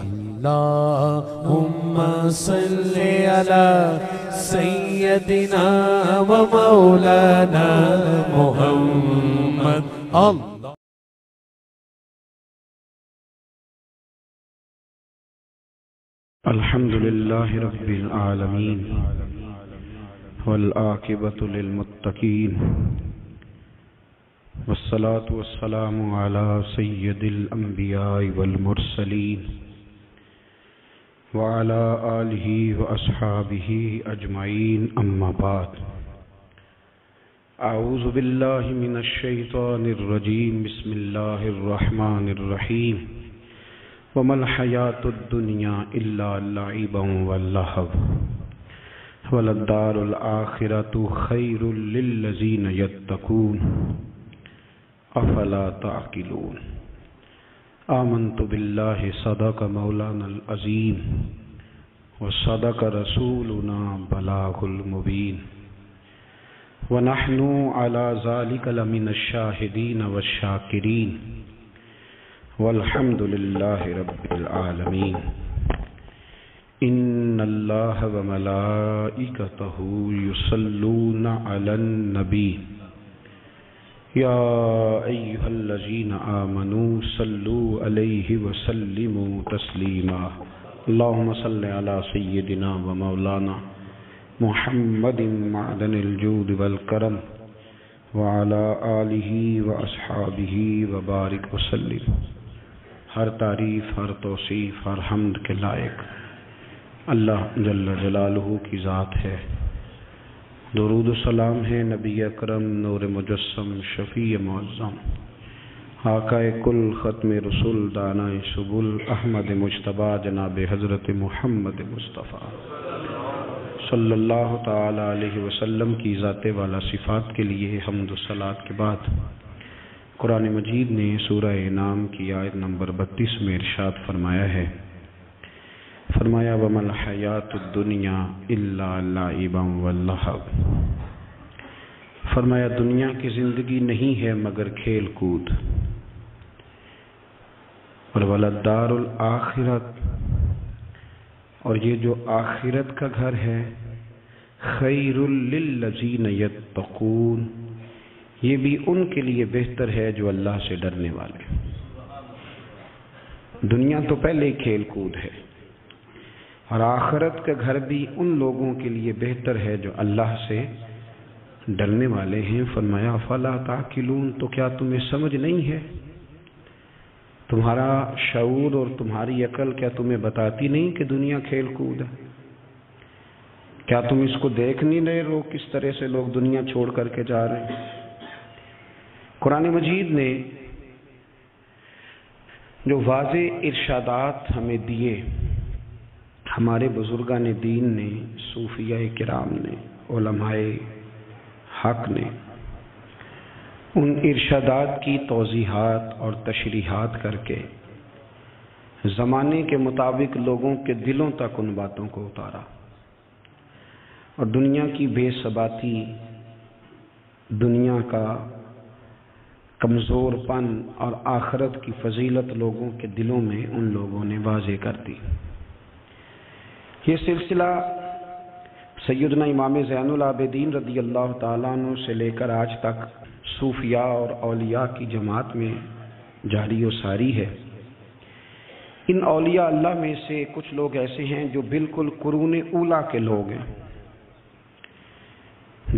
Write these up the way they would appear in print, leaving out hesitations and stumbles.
اللهم صل على سيدنا ومولانا محمد الله. الحمد لله رب العالمين والعاقبة للمتقين والصلاة والسلام على سيد الأنبياء والمرسلين وعلى آله وأصحابه أجمعين أما بعد. أعوذ بالله من الشيطان الرجيم. بسم الله الرحمن الرحيم. وما الحياة الدنيا إلا لعب ولهو وللدار الآخرة خير للذين يتقون أفلا تعقلون. آمنت بالله صدق مولانا العظيم وصدق رسولنا بلاغ المبين ونحن على ذلك لمن الشاهدين والشاكرين والحمد لله رب العالمين. إن الله وملائكته يصلون على النبي يا أيها الذين آمنوا صلوا عليه وسلموا تسليما. اللهم صل على سيدنا ومولانا محمد معدن الجود والكرم وعلى آلہ واصحابہ وبارک وسلم. ہر تعریف، ہر توصیف، ہر حمد کے لائق اللہ جل جلالہ کی ذات ہے. درود و سلام ہے نبی اکرم نور مجسم شفیع معظم آقا کل ختم رسول دانا سبل احمد مجتبی جناب حضرت محمد مصطفیٰ صلی اللہ تعالی علیہ وسلم کی ذات والا صفات کے لیے حمد و صلات کے بعد قرآن مجید نے سورہ انعام کی آیت نمبر 32 میں ارشاد فرمایا ہے. فرمایا وَمَا الْحَيَاةُ الدُّنْيَا إِلَّا لَعِبًا وَلَهْوٌ. فرمایا دنیا کی زندگی نہیں ہے مگر کھیل کود. اور وَلَلدَّارُ الْآخِرَةُ، اور یہ جو آخرت کا گھر ہے، خَيْرٌ لِلَّذِينَ يَتَّقُونَ، یہ بھی ان کے لیے بہتر ہے جو اللہ سے ڈرنے والے. دنیا تو پہلے ہی کھیل کود ہے، اور آخرت کا گھر بھی ان لوگوں کے لیے بہتر ہے جو اللہ سے ڈرنے والے ہیں. فرمایا فلا تعقلون، تو کیا تمہیں سمجھ نہیں ہے؟ تمہارا شعور اور تمہاری عقل کیا تمہیں بتاتی نہیں کہ دنیا کھیل کود ہے؟ کیا تم اس کو دیکھ نہیں رہے لوگ کس طرح سے لوگ دنیا چھوڑ کر کے جا رہے ہیں؟ قرآن مجید نے جو واضح ارشادات ہمیں دیے، ہمارے بزرگان دین نے، صوفیاء کرام نے، علماء حق نے، ان ارشادات کی توضیحات اور تشریحات کر کے زمانے کے مطابق لوگوں کے دلوں تک ان باتوں کو اتارا، اور دنیا کی بے ثباتی، دنیا کا کمزور پن اور آخرت کی فضیلت لوگوں کے دلوں میں ان لوگوں نے واضح کر دی. یہ سلسلہ سیدنا امام زین العابدین رضی اللہ تعالیٰ عنہ سے لے کر آج تک صوفیاء اور اولیاء کی جماعت میں جاری و ساری ہے. ان اولیاء اللہ میں سے کچھ لوگ ایسے ہیں جو بالکل قرون اولیٰ کے لوگ ہیں،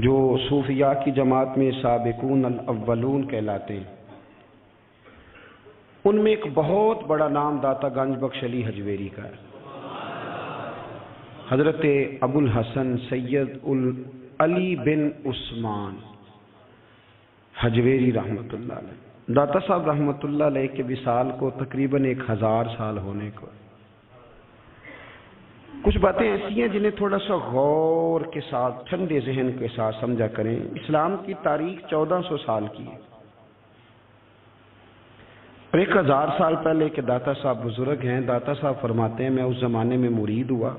جو صوفیاء کی جماعت میں سابقون الاولون کہلاتے ہیں. ان میں ایک بہت بڑا نام داتا گنج بخش علی حجویری کا ہے. حضرت ابو الحسن سید علی بن عثمان حجویری رحمۃ اللہ علیہ. داتا صاحب رحمۃ اللہ علیہ کے وصال کو تقریباً 1000 سال ہونے کو. کچھ باتیں ایسی ہیں جنہیں تھوڑا سا غور کے ساتھ، ٹھنڈے ذہن کے ساتھ سمجھا کریں. اسلام کی تاریخ 1400 سال کی ہے، اور 1000 سال پہلے کے داتا صاحب بزرگ ہیں. داتا صاحب فرماتے ہیں میں اس زمانے میں مرید ہوا،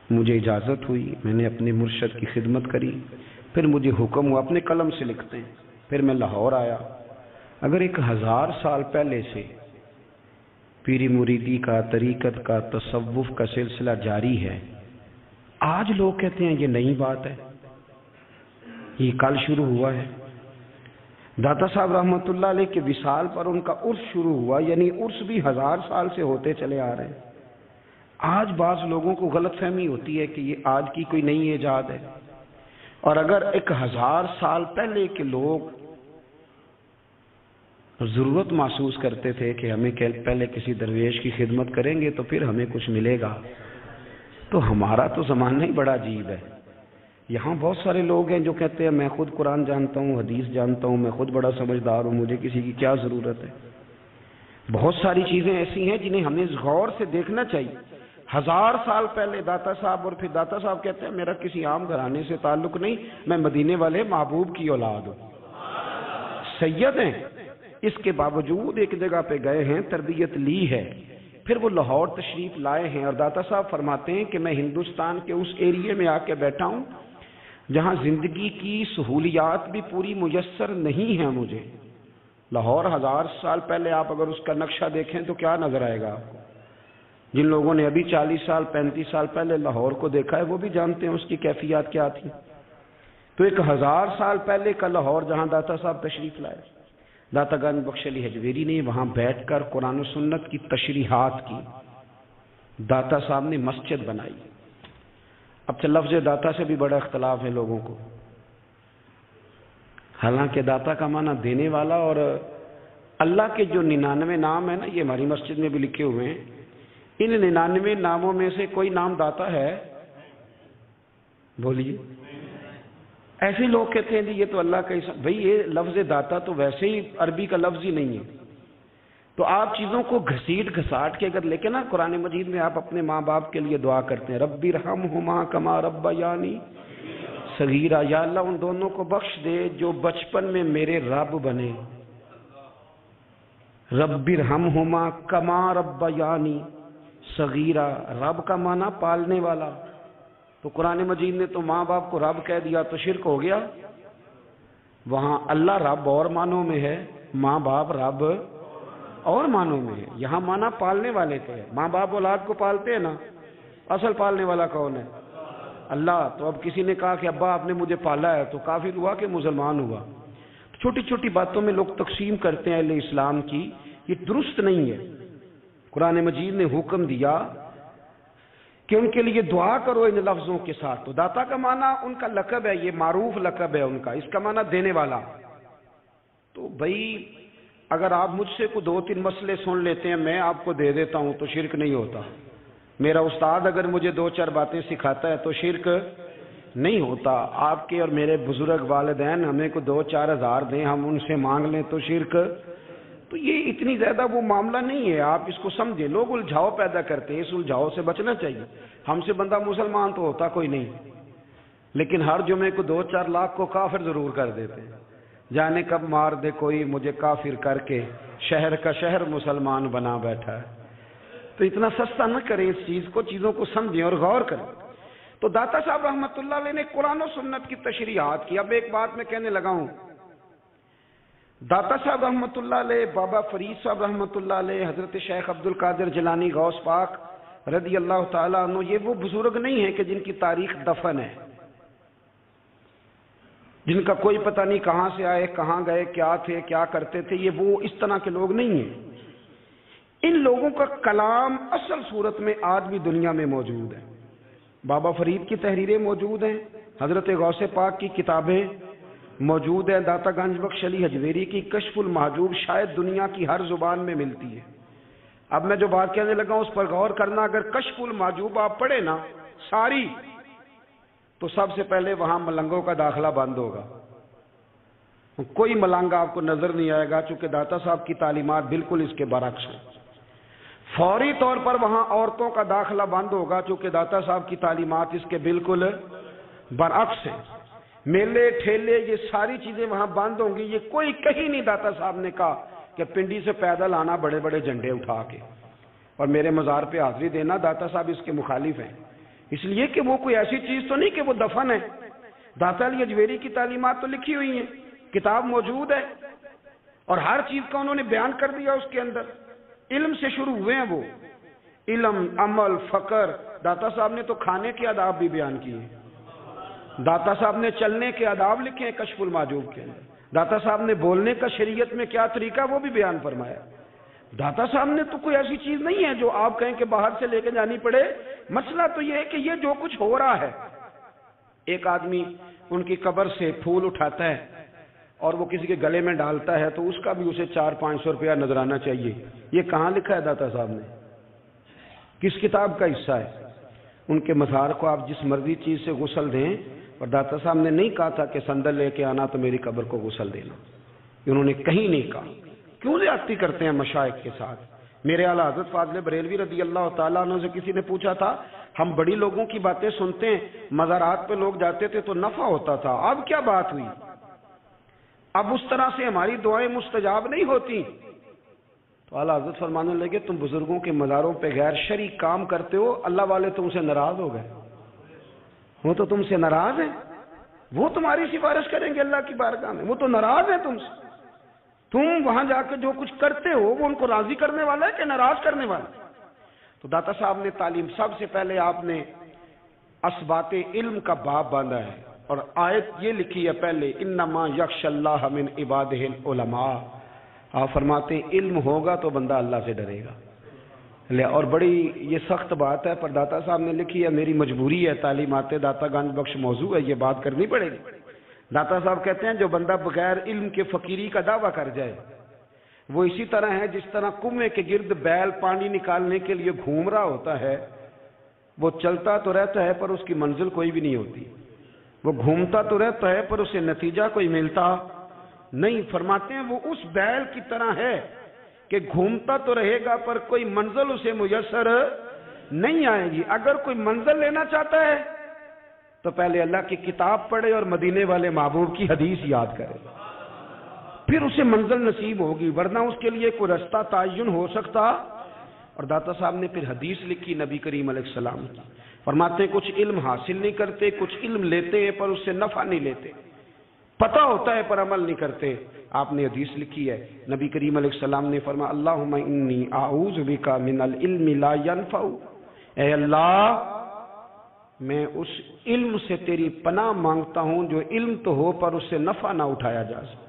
مجھے اجازت ہوئی، میں نے اپنے مرشد کی خدمت کری، پھر مجھے حکم ہوا، اپنے قلم سے لکھتے ہیں، پھر میں لاہور آیا. اگر 1000 سال پہلے سے پیری مریدی کا، طریقت کا، تصوف کا سلسلہ جاری ہے۔ آج لوگ کہتے ہیں یہ نئی بات ہے، یہ کل شروع ہوا ہے۔ داتا صاحب رحمۃ اللہ علیہ کے وصال پر ان کا عرس شروع ہوا، یعنی عرس بھی 1000 سال سے ہوتے چلے آ رہے ہیں۔ آج بعض لوگوں کو غلط فہمی ہوتی ہے کہ یہ آج کی کوئی نئی ایجاد ہے، اور اگر 1000 سال پہلے کے لوگ ضرورت محسوس کرتے تھے کہ ہمیں پہلے کسی درویش کی خدمت کریں گے تو پھر ہمیں کچھ ملے گا، تو ہمارا تو زمانہ ہی بڑا عجیب ہے۔ یہاں بہت سارے لوگ ہیں جو کہتے ہیں میں خود قرآن جانتا ہوں، حدیث جانتا ہوں، میں خود بڑا سمجھدار ہوں، مجھے کسی کی کیا ضرورت ہے۔ بہت ساری چیزیں ایسی ہیں جنہیں ہمیں غور سے دیکھنا چاہیے۔ 1000 سال پہلے داتا صاحب، اور پھر داتا صاحب کہتے ہیں میرا کسی عام گھرانے سے تعلق نہیں، میں مدینے والے محبوب کی اولاد ہوں، سید ہیں۔ اس کے باوجود ایک جگہ پہ گئے ہیں، تربیت لی ہے، پھر وہ لاہور تشریف لائے ہیں، اور داتا صاحب فرماتے ہیں کہ میں ہندوستان کے اس ایریے میں آ کے بیٹھا ہوں جہاں زندگی کی سہولیات بھی پوری میسر نہیں ہیں مجھے۔ لاہور 1000 سال پہلے آپ اگر اس کا نقشہ دیکھیں تو کیا نظر آئے گا آپ کو؟ جن لوگوں نے ابھی 40 سال 35 سال پہلے لاہور کو دیکھا ہے وہ بھی جانتے ہیں اس کی کیفیات کیا تھی۔ تو ایک 1000 سال پہلے کا لاہور جہاں داتا صاحب تشریف لائے، داتا گنج بخش علی حجویری نے وہاں بیٹھ کر قرآن و سنت کی تشریحات کی۔ داتا صاحب نے مسجد بنائی۔ اب لفظ داتا سے بھی بڑا اختلاف ہے لوگوں کو، حالانکہ داتا کا معنی دینے والا، اور اللہ کے جو 99 نام ہیں نا، یہ ہماری مسجد میں بھی لکھے ہوئے ہیں، ان 99 ناموں میں سے کوئی نام داتا ہے؟ بولیے۔ ایسے لوگ کہتے ہیں جی یہ تو اللہ کا ہی، بھئی یہ لفظ داتا تو ویسے ہی عربی کا لفظ ہی نہیں ہے۔ تو آپ چیزوں کو گھسیٹ گھساٹ کے اگر لے کے نا، قرآن مجید میں آپ اپنے ماں باپ کے لیے دعا کرتے ہیں، رب ارحمہما کما ربیانی صغیرا، یا اللہ ان دونوں کو بخش دے جو بچپن میں میرے رب بنے۔ رب ارحمہما کما ربیانی صغیرا، رب کا معنی پالنے والا، تو قرآن مجید نے تو ماں باپ کو رب کہہ دیا تو شرک ہو گیا۔ وہاں اللہ رب اور معنوں میں ہے، ماں باپ رب اور معنوں میں ہے۔ یہاں معنی پالنے والے تھے، ماں باپ اولاد کو پالتے ہیں نا، اصل پالنے والا کون ہے؟ اللہ۔ تو اب کسی نے کہا کہ ابا آپ نے مجھے پالا ہے، تو کافر ہوا کہ مسلمان ہوا؟ چھوٹی چھوٹی باتوں میں لوگ تقسیم کرتے ہیں اہل اسلام کی، یہ درست نہیں ہے۔ قرآن مجید نے حکم دیا کہ ان کے لیے دعا کرو ان لفظوں کے ساتھ۔ تو داتا کا معنی ان کا لقب ہے، یہ معروف لقب ہے ان کا، اس کا معنی دینے والا۔ تو بھائی اگر آپ مجھ سے کوئی 2-3 مسئلے سن لیتے ہیں، میں آپ کو دے دیتا ہوں تو شرک نہیں ہوتا۔ میرا استاد اگر مجھے 2-4 باتیں سکھاتا ہے تو شرک نہیں ہوتا۔ آپ کے اور میرے بزرگ والدین ہمیں کو 2-4 ہزار دیں، ہم ان سے مانگ لیں تو شرک، تو یہ اتنی زیادہ وہ معاملہ نہیں ہے، آپ اس کو سمجھیں۔ لوگ الجھاؤ پیدا کرتے ہیں، اس الجھاؤ سے بچنا چاہیے۔ ہم سے بندہ مسلمان تو ہوتا کوئی نہیں، لیکن ہر جمعے کو 2-4 لاکھ کو کافر ضرور کر دیتے ہیں۔ جانے کب مار دے کوئی مجھے کافر کر کے، شہر کا شہر مسلمان بنا بیٹھا ہے۔ تو اتنا سستا نہ کریں اس چیز کو، چیزوں کو سمجھیں اور غور کریں۔ تو داتا صاحب رحمۃ اللہ علیہ نے قرآن و سنت کی تشریحات کی۔ اب ایک بات میں کہنے لگا ہوں، داتا صاحب رحمۃ اللہ علیہ، بابا فرید صاحب رحمۃ اللہ علیہ، حضرت شیخ عبد القادر جیلانی غوث پاک رضی اللہ تعالیٰ عنہ، یہ وہ بزرگ نہیں ہیں کہ جن کی تاریخ دفن ہے، جن کا کوئی پتہ نہیں کہاں سے آئے، کہاں گئے، کیا تھے، کیا کرتے تھے، یہ وہ اس طرح کے لوگ نہیں ہیں۔ ان لوگوں کا کلام اصل صورت میں آج بھی دنیا میں موجود ہے۔ بابا فرید کی تحریریں موجود ہیں، حضرت غوث پاک کی کتابیں موجود ہیں، داتا گنج بخش علی حجویری کی کشف المحجوب شاید دنیا کی ہر زبان میں ملتی ہے۔ اب میں جو بات کہنے لگا ہوں اس پر غور کرنا، اگر کشف المحجوب آپ پڑھیں نا ساری، تو سب سے پہلے وہاں ملنگوں کا داخلہ بند ہوگا، کوئی ملنگ آپ کو نظر نہیں آئے گا، چونکہ داتا صاحب کی تعلیمات بالکل اس کے برعکس ہیں۔ فوری طور پر وہاں عورتوں کا داخلہ بند ہوگا، چونکہ داتا صاحب کی تعلیمات اس کے بالکل برعکس ہیں۔ میلے ٹھیلے یہ ساری چیزیں وہاں بند ہوں گی۔ یہ کوئی کہیں نہیں داتا صاحب نے کہا کہ پنڈی سے پیدل آنا بڑے بڑے جھنڈے اٹھا کے اور میرے مزار پہ حاضری دینا، داتا صاحب اس کے مخالف ہیں، اس لیے کہ وہ کوئی ایسی چیز تو نہیں کہ وہ دفن ہے۔ داتا علی حجویری کی تعلیمات تو لکھی ہوئی ہیں، کتاب موجود ہے، اور ہر چیز کا انہوں نے بیان کر دیا اس کے اندر۔ علم سے شروع ہوئے ہیں وہ، علم، عمل، فقر۔ داتا صاحب نے تو کھانے کے آداب بھی بیان کیے، داتا صاحب نے چلنے کے آداب لکھے ہیں کشف المحجوب کے اندر، داتا صاحب نے بولنے کا شریعت میں کیا طریقہ وہ بھی بیان فرمایا۔ داتا صاحب نے تو کوئی ایسی چیز نہیں ہے جو آپ کہیں کہ باہر سے لے کے جانی پڑے۔ مسئلہ تو یہ ہے کہ یہ جو کچھ ہو رہا ہے، ایک آدمی ان کی قبر سے پھول اٹھاتا ہے اور وہ کسی کے گلے میں ڈالتا ہے تو اس کا بھی اسے 400-500 روپیہ نظرانہ چاہیے۔ یہ کہاں لکھا ہے داتا صاحب نے؟ کس کتاب کا حصہ ہے؟ ان کے مزار کو آپ جس مرضی چیز سے غسل دیں، اور داتا صاحب نے نہیں کہا تھا کہ سندل لے کے آنا تو میری قبر کو غسل دینا، انہوں نے کہیں نہیں کہا۔ کیوں زیادتی کرتے ہیں مشائخ کے ساتھ؟ میرے اعلیٰ حضرت فاضل بریلوی رضی اللہ تعالیٰ عنہ سے کسی نے پوچھا تھا، ہم بڑی لوگوں کی باتیں سنتے ہیں، مزارات پہ لوگ جاتے تھے تو نفع ہوتا تھا، اب کیا بات ہوئی؟ اب اس طرح سے ہماری دعائیں مستجاب نہیں ہوتی۔ تو اعلیٰ حضرت فرمانے لگے، تم بزرگوں کے مزاروں پہ غیر شرعی کام کرتے ہو، اللہ والے تم سے ناراض ہو گئے، وہ تو تم سے ناراض ہیں، وہ تمہاری سفارش کریں گے اللہ کی بارگاہ میں، وہ تو ناراض ہیں تم سے۔ تم وہاں جا کے جو کچھ کرتے ہو وہ ان کو راضی کرنے والا ہے کہ ناراض کرنے والا ہے؟ تو داتا صاحب نے تعلیم، سب سے پہلے آپ نے اسبات علم کا باب باندھا ہے اور آیت یہ لکھی ہے پہلے، انما یخشی اللہ من عبادہ العلماء۔ آپ فرماتے ہیں علم ہوگا تو بندہ اللہ سے ڈرے گا۔ اور بڑی یہ سخت بات ہے، پر داتا صاحب نے لکھی ہے، میری مجبوری ہے، تعلیمات داتا گنج بخش موضوع ہے، یہ بات کرنی پڑے گی۔ داتا صاحب کہتے ہیں جو بندہ بغیر علم کے فقیری کا دعویٰ کر جائے وہ اسی طرح ہے جس طرح کنویں کے گرد بیل پانی نکالنے کے لیے گھوم رہا ہوتا ہے، وہ چلتا تو رہتا ہے پر اس کی منزل کوئی بھی نہیں ہوتی، وہ گھومتا تو رہتا ہے پر اسے نتیجہ کوئی ملتا نہیں۔ فرماتے ہیں وہ اس بیل کی طرح ہے کہ گھومتا تو رہے گا پر کوئی منزل اسے میسر نہیں آئے گی۔ اگر کوئی منزل لینا چاہتا ہے تو پہلے اللہ کی کتاب پڑھے اور مدینے والے محبوب کی حدیث یاد کرے، پھر اسے منزل نصیب ہوگی، ورنہ اس کے لیے کوئی رستہ تعین ہو سکتا۔ اور داتا صاحب نے پھر حدیث لکھی نبی کریم علیہ السلام کی، فرماتے ہیں کچھ علم حاصل نہیں کرتے، کچھ علم لیتے ہیں پر اس سے نفع نہیں لیتے، پتہ ہوتا ہے پر عمل نہیں کرتے۔ آپ نے حدیث لکھی ہے، نبی کریم علیہ السلام نے فرمایا، اللہم انی اعوذ بک من العلم لا ینفع، اے اللہ میں اس علم سے تیری پناہ مانگتا ہوں جو علم تو ہو پر اس سے نفع نہ اٹھایا جا سکے،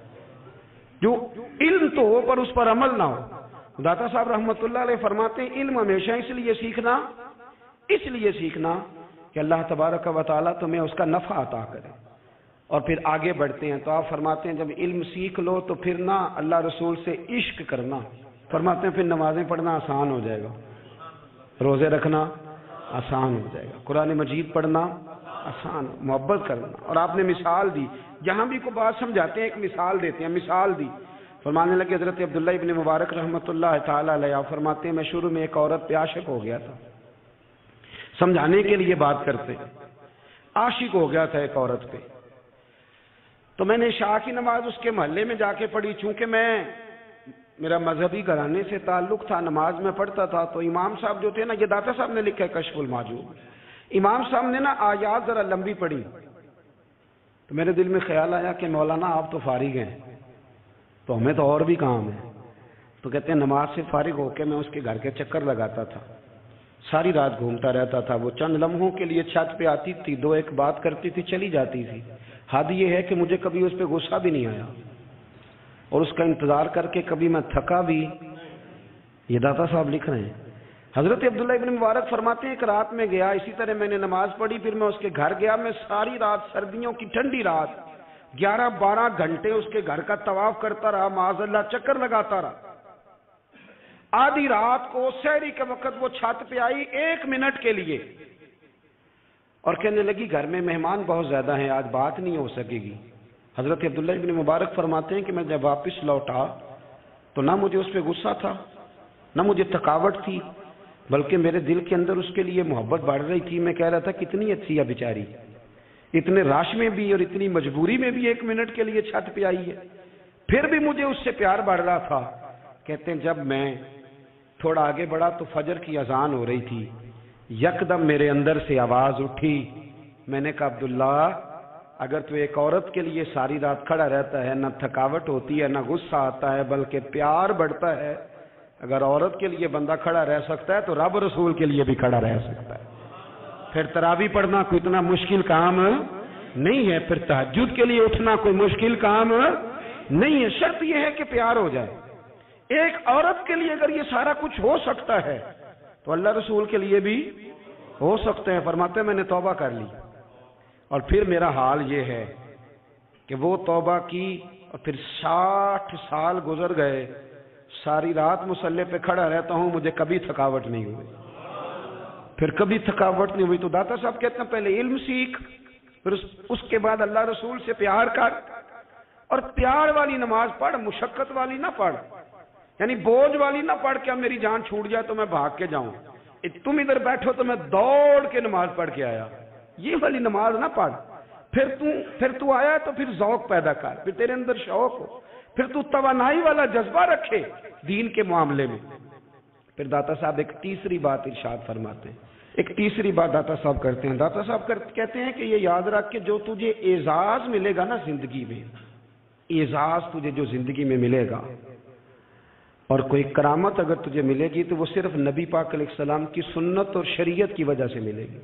جو علم تو ہو پر اس پر عمل نہ ہو۔ داتا صاحب رحمۃ اللہ علیہ فرماتے ہیں علم ہمیشہ اس لیے سیکھنا کہ اللہ تبارک و تعالیٰ تمہیں اس کا نفع عطا کرے، اور پھر آگے بڑھتے ہیں تو آپ فرماتے ہیں جب علم سیکھ لو تو پھر نہ اللہ رسول سے عشق کرنا، فرماتے ہیں پھر نمازیں پڑھنا آسان ہو جائے گا، روزے رکھنا آسان ہو جائے گا، قرآن مجید پڑھنا آسان، محبت کرنا۔ اور آپ نے مثال دی، جہاں بھی کوئی بات سمجھاتے ہیں ایک مثال دیتے ہیں، مثال دی، فرمانے لگے حضرت عبداللہ ابن مبارک رحمۃ اللہ تعالی علیہ فرماتے ہیں میں شروع میں ایک عورت پہ عاشق ہو گیا تھا، سمجھانے کے لیے بات کرتے ہیں، عاشق ہو گیا تھا ایک عورت پہ، تو میں نے عشاء کی نماز اس کے محلے میں جا کے پڑھی، چونکہ میرا مذہبی گھرانے سے تعلق تھا، نماز میں پڑھتا تھا، تو امام صاحب جو تھے نا، یہ داتا صاحب نے لکھا ہے کشف المحجوب، امام صاحب نے نا آیات ذرا لمبی پڑھی، تو میرے دل میں خیال آیا کہ مولانا آپ تو فارغ ہیں تو ہمیں تو اور بھی کام ہے، تو کہتے ہیں نماز سے فارغ ہو کے میں اس کے گھر کے چکر لگاتا تھا، ساری رات گھومتا رہتا تھا، وہ چند لمحوں کے لیے چھت پہ آتی تھی، دو ایک بات کرتی تھی، چلی جاتی تھی، حد یہ ہے کہ مجھے کبھی اس پہ غصہ بھی نہیں آیا، اور اس کا انتظار کر کے کبھی میں تھکا بھی۔ یہ داتا صاحب لکھ رہے ہیں، حضرت عبداللہ ابن مبارک فرماتے ہیں ایک رات میں گیا، اسی طرح میں نے نماز پڑھی، پھر میں اس کے گھر گیا، میں ساری رات، سردیوں کی ٹھنڈی رات 11-12 گھنٹے اس کے گھر کا طواف کرتا رہا، معاذ اللہ چکر لگاتا رہا، آدھی رات کو سحری کے وقت وہ چھت پہ آئی 1 منٹ کے لیے اور کہنے لگی گھر میں مہمان بہت زیادہ ہیں، آج بات نہیں ہو سکے گی۔ حضرت عبداللہ ابن مبارک فرماتے ہیں کہ میں جب واپس لوٹا تو نہ مجھے اس پہ غصہ تھا، نہ مجھے تھکاوٹ تھی، بلکہ میرے دل کے اندر اس کے لیے محبت بڑھ رہی تھی۔ میں کہہ رہا تھا کتنی اچھی ہے بیچاری، اتنے راش میں بھی اور اتنی مجبوری میں بھی 1 منٹ کے لیے چھت پہ آئی ہے، پھر بھی مجھے اس سے پیار بڑھ رہا تھا۔ کہتے ہیں جب میں تھوڑا آگے بڑھا تو فجر کی اذان ہو رہی تھی، یکدم میرے اندر سے آواز اٹھی، میں نے کہا عبداللہ اگر تو ایک عورت کے لیے ساری رات کھڑا رہتا ہے، نہ تھکاوٹ ہوتی ہے، نہ غصہ آتا ہے، بلکہ پیار بڑھتا ہے، اگر عورت کے لیے بندہ کھڑا رہ سکتا ہے تو رب رسول کے لیے بھی کھڑا رہ سکتا ہے. پھر تراویح پڑھنا کوئی اتنا مشکل کام نہیں ہے، پھر تہجد کے لیے اٹھنا کوئی مشکل کام نہیں ہے. شرط یہ ہے کہ پیار ہو جائے. ایک عورت کے لیے اگر یہ سارا کچھ ہو سکتا ہے تو اللہ رسول کے لیے بھی ہو سکتے ہیں. فرماتے ہیں میں نے توبہ کر لی اور پھر میرا حال یہ ہے کہ وہ توبہ کی اور پھر 60 سال گزر گئے، ساری رات مصلی پہ کھڑا رہتا ہوں، مجھے کبھی تھکاوٹ نہیں ہوئی. پھر کبھی تھکاوٹ نہیں ہوئی. تو داتا صاحب کہتے ہیں پہلے علم سیکھ، پھر اس کے بعد اللہ رسول سے پیار کر، اور پیار والی نماز پڑھ، مشقت والی نہ پڑھ. یعنی بوجھ والی نہ پڑھ کہ اب میری جان چھوٹ جائے تو میں بھاگ کے جاؤں، تم ادھر بیٹھو تو میں دوڑ کے نماز پڑھ کے آیا، یہ والی نماز نہ پڑھ. پھر تو آیا تو پھر ذوق پیدا کر، پھر تیرے اندر شوق ہو، پھر تو توانائی والا جذبہ رکھے دین کے معاملے میں. پھر داتا صاحب ایک تیسری بات ارشاد فرماتے ہیں، ایک تیسری بات داتا صاحب کرتے ہیں. داتا صاحب کہتے ہیں کہ یہ یاد رکھ کہ جو تجھے اعزاز ملے گا نا زندگی میں، اعزاز تجھے جو زندگی میں ملے گا اور کوئی کرامت اگر تجھے ملے گی تو وہ صرف نبی پاک علیہ السلام کی سنت اور شریعت کی وجہ سے ملے گی.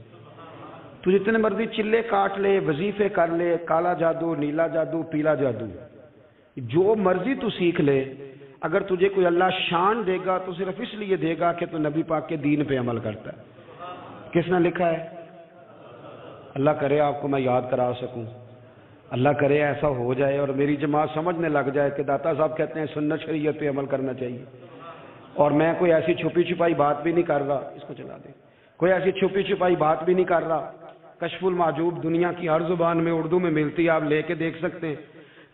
تو جتنے مرضی چلے کاٹ لے، وظیفے کر لے، کالا جادو، نیلا جادو، پیلا جادو، جو مرضی تو سیکھ لے، اگر تجھے کوئی اللہ شان دے گا تو صرف اس لیے دے گا کہ تو نبی پاک کے دین پہ عمل کرتا ہے. کس نے لکھا ہے؟ اللہ کرے آپ کو میں یاد کرا سکوں، اللہ کرے ایسا ہو جائے اور میری جماعت سمجھنے لگ جائے کہ داتا صاحب کہتے ہیں سنت شریعت پہ عمل کرنا چاہیے. اور میں کوئی ایسی چھپی چھپائی بات بھی نہیں کر رہا، اس کو چلا دیں، کوئی ایسی چھپی چھپائی بات بھی نہیں کر رہا. کشف المعجوب دنیا کی ہر زبان میں اردو میں ملتی ہے، آپ لے کے دیکھ سکتے ہیں.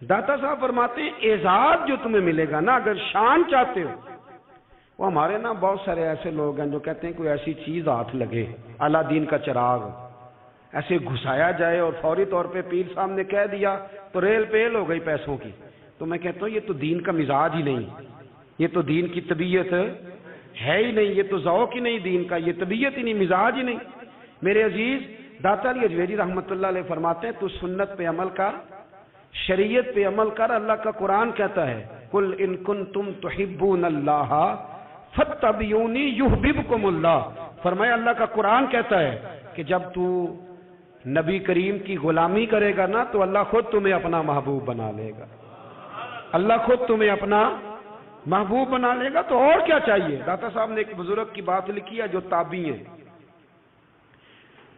داتا صاحب فرماتے ہیں اعزاز جو تمہیں ملے گا نا، اگر شان چاہتے ہو، وہ ہمارے نا بہت سارے ایسے لوگ ہیں جو کہتے ہیں کوئی ایسی چیز ہاتھ لگے، اعلیٰ دین کا چراغ ایسے گھسایا جائے اور فوری طور پہ پیر صاحب نے کہہ دیا تو ریل پیل ہو گئی پیسوں کی. تو میں کہتا ہوں یہ تو دین کا مزاج ہی نہیں، یہ تو دین کی طبیعت ہے ہی نہیں، یہ تو ذوق ہی نہیں دین کا، یہ طبیعت ہی نہیں، مزاج ہی نہیں. میرے عزیز داتا علی اجویری رحمۃ اللہ علیہ فرماتے ہیں تو سنت پہ عمل کر، شریعت پہ عمل کر. اللہ کا قرآن کہتا ہے قل ان کنتم تحبون اللہ فاتبعونی یحببکم اللہ. فرمایا اللہ کا قرآن کہتا ہے کہ جب تو نبی کریم کی غلامی کرے گا نا تو اللہ خود تمہیں اپنا محبوب بنا لے گا، اللہ خود تمہیں اپنا محبوب بنا لے گا. تو اور کیا چاہیے؟ داتا صاحب نے ایک بزرگ کی بات لکھی ہے جو تابعی ہیں،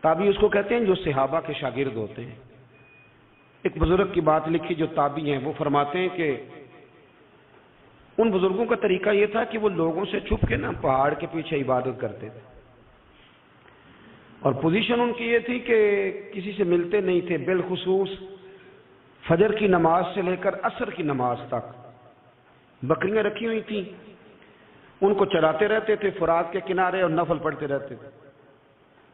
تابعی اس کو کہتے ہیں جو صحابہ کے شاگرد ہوتے ہیں. ایک بزرگ کی بات لکھی جو تابعی ہیں، وہ فرماتے ہیں کہ ان بزرگوں کا طریقہ یہ تھا کہ وہ لوگوں سے چھپ کے نا پہاڑ کے پیچھے عبادت کرتے تھے، اور پوزیشن ان کی یہ تھی کہ کسی سے ملتے نہیں تھے، بالخصوص فجر کی نماز سے لے کر عصر کی نماز تک بکریاں رکھی ہوئی تھیں، ان کو چراتے رہتے تھے فرات کے کنارے اور نفل پڑھتے رہتے تھے.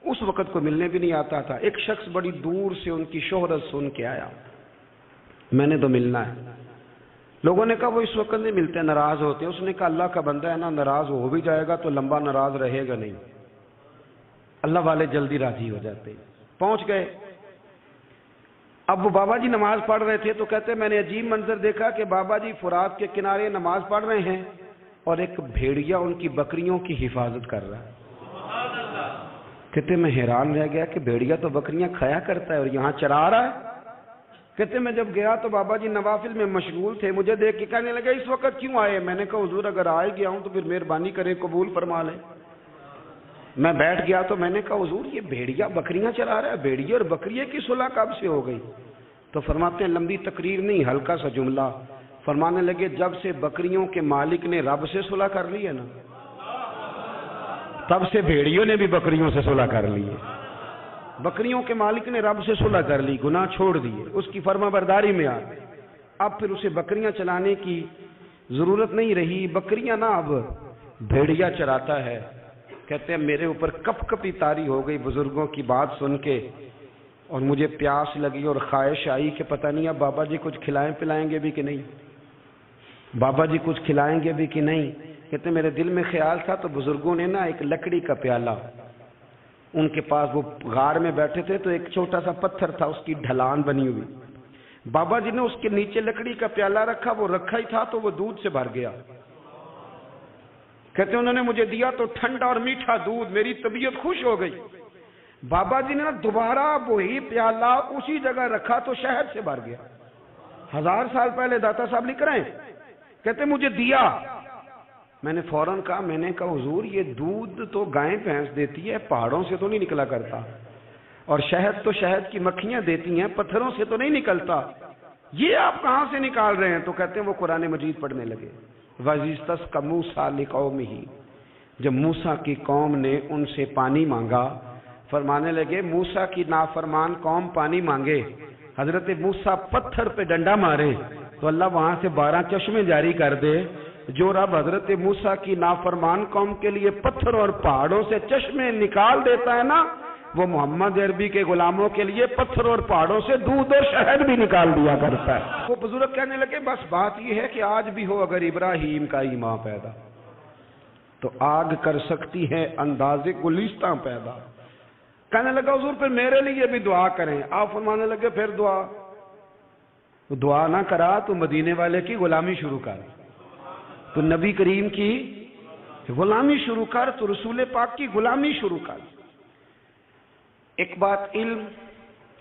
اس وقت کو ملنے بھی نہیں آتا تھا. ایک شخص بڑی دور سے ان کی شہرت سن کے آیا، میں نے تو ملنا ہے. لوگوں نے کہا وہ اس وقت نہیں ملتے، ناراض ہوتے. اس نے کہا اللہ کا بندہ ہے نا، ناراض ہو بھی جائے گا تو لمبا ناراض رہے گا نہیں، اللہ والے جلدی راضی ہو جاتے. پہنچ گئے. اب وہ بابا جی نماز پڑھ رہے تھے تو کہتے میں نے عجیب منظر دیکھا کہ بابا جی فرات کے کنارے نماز پڑھ رہے ہیں اور ایک بھیڑیا ان کی بکریوں کی حفاظت کر رہا ہے. کہتے میں حیران رہ گیا کہ بھیڑیا تو بکریاں کھایا کرتا ہے اور یہاں چرا رہا ہے. کہتے میں جب گیا تو بابا جی نوافل میں مشغول تھے، مجھے دیکھ کے کہنے لگے اس وقت کیوں آئے؟ میں نے کہا حضور اگر آئے گیا ہوں تو پھر مہربانی کریں قبول فرما لیں. میں بیٹھ گیا تو میں نے کہا حضور یہ بھیڑیا بکریاں چلا رہا ہے، بھیڑیا اور بکریے کی صلح کب سے ہو گئی؟ تو فرماتے ہیں لمبی تقریر نہیں، ہلکا سا جملہ. فرمانے لگے جب سے بکریوں کے مالک نے رب سے صلح کر لی ہے نا، تب سے بھیڑیوں نے بھی بکریوں سے صلح کر لی ہے. بکریوں کے مالک نے رب سے صلح کر لی، گناہ چھوڑ دیے، اس کی فرما برداری میں آ گئے. اب پھر اسے بکریاں چلانے کی ضرورت نہیں رہی. بکریاں نا اب بھیڑیا چراتا ہے. کہتے ہیں میرے اوپر کپ کپی طاری ہو گئی بزرگوں کی بات سن کے، اور مجھے پیاس لگی اور خواہش آئی کہ پتہ نہیں اب بابا جی کچھ کھلائیں پلائیں گے بھی کہ نہیں، بابا جی کچھ کھلائیں گے بھی کہ نہیں. کہتے میرے دل میں خیال تھا تو بزرگوں نے نا ایک لکڑی کا پیالہ، ان کے پاس وہ غار میں بیٹھے تھے تو ایک چھوٹا سا پتھر تھا، اس کی ڈھلان بنی ہوئی. بابا جی نے اس کے نیچے لکڑی کا پیالہ رکھا، وہ رکھا ہی تھا تو وہ دودھ سے بھر گیا. کہتے ہیں انہوں نے مجھے دیا تو ٹھنڈا اور میٹھا دودھ، میری طبیعت خوش ہو گئی۔ بابا جی نے دوبارہ وہی پیالہ اسی جگہ رکھا تو شہد سے بھر گیا۔ 1000 سال پہلے داتا صاحب لکھ رہے ہیں، کہتے مجھے دیا، میں نے فوراً کہا، میں نے کہا حضور یہ دودھ تو گائیں بھینس دیتی ہے، پہاڑوں سے تو نہیں نکلا کرتا، اور شہد تو شہد کی مکھیاں دیتی ہیں، پتھروں سے تو نہیں نکلتا، یہ آپ کہاں سے نکال رہے ہیں؟ تو کہتے ہیں وہ قرآن مجید پڑھنے لگے۔ وَإِذْ مُوسَىٰ لِقَوْمِهِ، جب موسیٰ کی قوم نے ان سے پانی مانگا، فرمانے لگے موسیٰ کی نافرمان قوم پانی مانگے، حضرت موسیٰ پتھر پہ ڈنڈا مارے تو اللہ وہاں سے 12 چشمے جاری کر دے۔ جو رب حضرت موسیٰ کی نافرمان قوم کے لیے پتھر اور پہاڑوں سے چشمے نکال دیتا ہے نا، وہ محمد عربی کے غلاموں کے لیے پتھر اور پہاڑوں سے دودھ اور شہد بھی نکال دیا کرتا ہے۔ وہ بزرگ کہنے لگے بس بات یہ ہے کہ آج بھی ہو اگر ابراہیم کا ہی ماں پیدا تو آگ کر سکتی ہے انداز گلستاں پیدا۔ کہنے لگا حضور پھر میرے لیے بھی دعا کریں۔ آپ فرمانے لگے پھر دعا نہ کرا تو مدینے والے کی غلامی شروع کر، تو نبی کریم کی غلامی شروع کر، تو رسول پاک کی غلامی شروع کر۔ ایک بات علم،